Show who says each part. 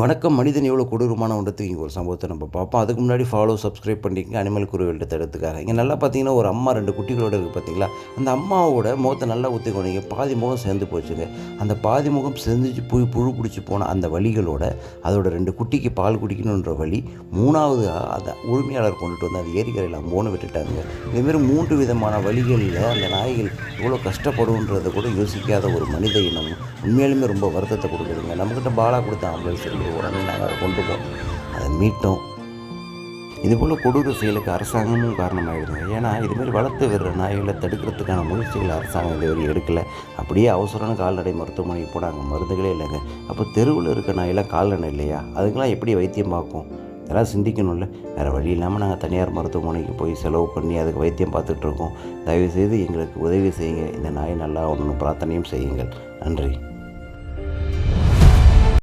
Speaker 1: வணக்கம். மனிதன் எவ்வளோ கொடூரமான ஒன்றத்துக்கு இங்கே ஒரு சம்பவத்தை நம்ம பார்ப்போம். அதுக்கு முன்னாடி சப்ஸ்கிரைப் பண்ணிக்கங்க அனிமல் குருவில்கிட்ட தடுத்துக்காக. இங்கே நல்லா பார்த்தீங்கன்னா ஒரு அம்மா 2 குட்டிகளோடு இருக்குது பார்த்தீங்களா. அந்த அம்மாவோட முகத்தை நல்லா ஊற்றிக்கோங்க. பாதி முகம் சேர்ந்து போச்சுங்க. அந்த பாதி முகம் செஞ்சிச்சு புழு பிடிச்சி போன அந்த வலிகளோட அதோட 2 குட்டிக்கு பால் குடிக்கணுன்ற வழி 3வது அதை உரிமையாளர் கொண்டுட்டு வந்து அது ஏரிக்கரையில் அம்போன்னு விட்டுட்டாங்க. இதேமாரி 3 விதமான வழிகளில் அந்த நாய்கள் எவ்வளோ கஷ்டப்படுன்றதை கூட யோசிக்காத ஒரு மனித இனம் உண்மையாலுமே ரொம்ப வருத்தத்தை கொடுக்குதுங்க. நம்மக்கிட்ட பாலா கொடுத்த ஆம்புலன்ஸ் இருக்குது, உடனே நாங்கள் அதை கொண்டு போவோம், அதை மீட்டோம். இதுபோல் கொடூர செயலுக்கு அரசாங்கமும் காரணமாகிடுங்க. ஏன்னா இதுமாரி வளர்த்து விடுற நாய்களை தடுக்கிறதுக்கான முயற்சிகள் அரசாங்கம் இதுவரை எடுக்கலை. அப்படியே அவசரமான கால்நடை மருத்துவமனைக்கு போனாங்க, மருந்துகளே இல்லைங்க. அப்போ தெருவில் இருக்க நாயெல்லாம் கால்நடை இல்லையா, அதுக்கெல்லாம் எப்படி வைத்தியம் பார்க்கும்? இதெல்லாம் சிந்திக்கணும்ல. வேறு வழி இல்லாமல் நாங்கள் தனியார் மருத்துவமனைக்கு போய் செலவு பண்ணி அதுக்கு வைத்தியம் பார்த்துட்ருக்கோம். தயவுசெய்து எங்களுக்கு உதவி செய்யுங்க. இந்த நாய் நல்லா ஒன்று பிரார்த்தனையும் செய்யுங்கள். நன்றி.